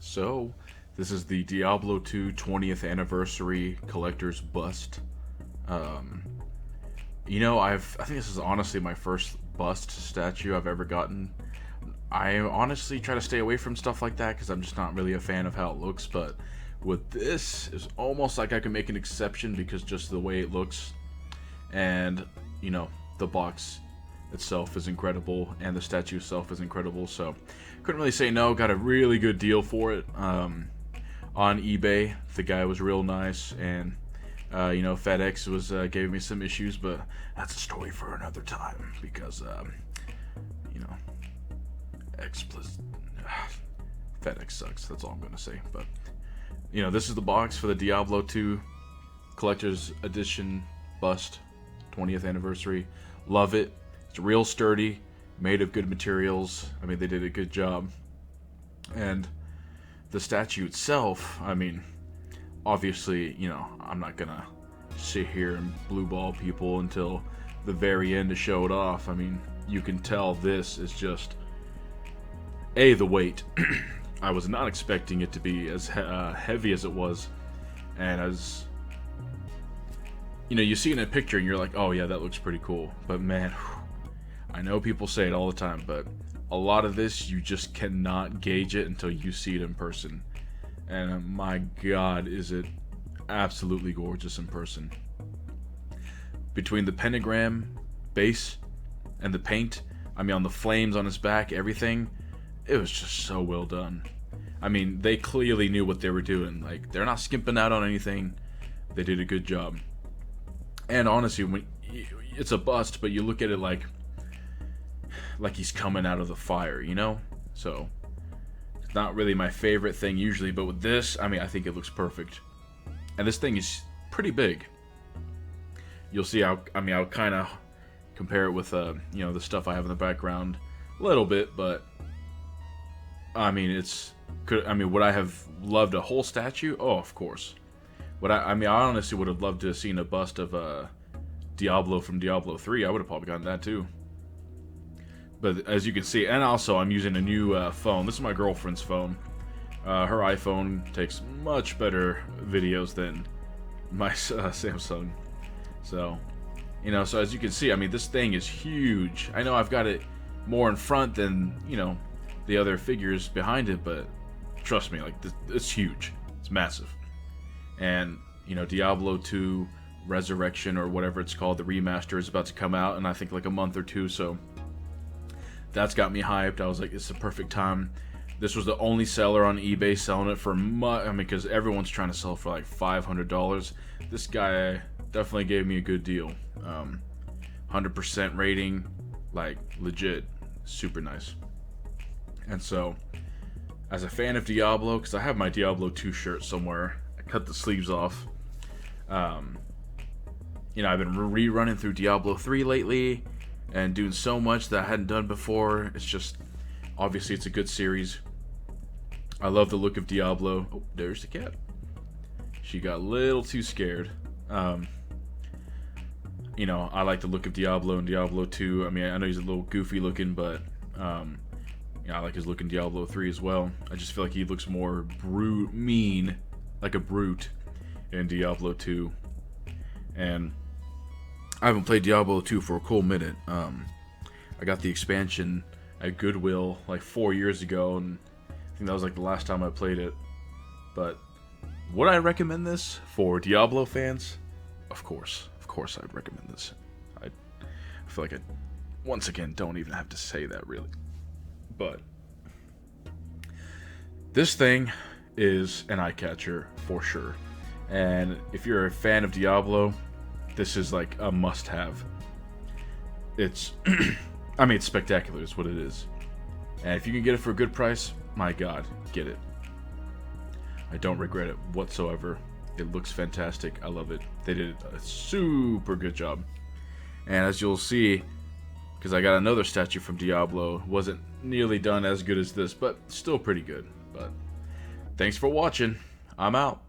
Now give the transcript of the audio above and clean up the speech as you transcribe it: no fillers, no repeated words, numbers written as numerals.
So, this is the Diablo 2 20th anniversary collector's bust. Um, I think this is honestly my first bust statue I've ever gotten. I honestly try to stay away from stuff like that because I'm just not really a fan of how it looks, but with this, it's almost like I can make an exception because just the way it looks, and, the box itself is incredible, and the statue itself is incredible, so couldn't really say no. Got a really good deal for it on eBay. The guy was real nice, and FedEx was giving me some issues, but that's a story for another time because you know FedEx sucks. That's all I'm gonna say. But this is the box for the Diablo 2 Collector's Edition bust 20th anniversary. Love it. It's real sturdy, made of good materials. I mean, they did a good job. And the statue itself, obviously, I'm not gonna sit here and blue ball people until the very end to show it off. I mean, you can tell this is just the weight. I was not expecting it to be as heavy as it was, and as you see it in a picture and you're like, oh yeah, that looks pretty cool. But man, I know people say it all the time, but a lot of this you just cannot gauge it until you see it in person. And my God, is it absolutely gorgeous in person. Between the pentagram base and the paint, on the flames on his back, everything, it was just so well done. They clearly knew what they were doing. Like, they're not skimping out on anything. They did a good job. And honestly, when it's a bust, but you look at it like he's coming out of the fire, So, it's not really my favorite thing usually, but with this, I think it looks perfect. And this thing is pretty big. You'll see how, I'll kind of compare it with, the stuff I have in the background a little bit, but, would I have loved a whole statue? Oh, of course. I honestly would have loved to have seen a bust of, Diablo from Diablo 3. I would have probably gotten that too. But as you can see, and also I'm using a new phone. This is my girlfriend's phone. Her iPhone takes much better videos than my Samsung. So, so as you can see, this thing is huge. I know I've got it more in front than, the other figures behind it, but trust me, it's huge. It's massive. And, Diablo 2 Resurrection, or whatever it's called, the remaster, is about to come out in I think like a month or two, so that's got me hyped. I was like, it's the perfect time. This was the only seller on eBay selling it for because everyone's trying to sell for like $500. This guy definitely gave me a good deal. 100% rating, like legit, super nice. And so, as a fan of Diablo, because I have my Diablo 2 shirt somewhere, I cut the sleeves off. I've been rerunning through Diablo 3 lately, and doing so much that I hadn't done before. It's just, obviously it's a good series. I love the look of Diablo. Oh, there's the cat. She got a little too scared. I like the look of Diablo and Diablo 2. I know he's a little goofy looking, but I like his look in Diablo 3 as well. I just feel like he looks more mean, like a brute in Diablo 2. And I haven't played Diablo 2 for a cool minute. I got the expansion at Goodwill like 4 years ago, and I think that was like the last time I played it. But would I recommend this for Diablo fans? Of course I'd recommend this. I feel like I, once again, don't even have to say that really. But this thing is an eye catcher for sure. And if you're a fan of Diablo, this is like a must-have. It's, it's spectacular is what it is. And if you can get it for a good price, my God, get it. I don't regret it whatsoever. It looks fantastic. I love it. They did a super good job. And as you'll see, because I got another statue from Diablo, wasn't nearly done as good as this, but still pretty good. But thanks for watching. I'm out.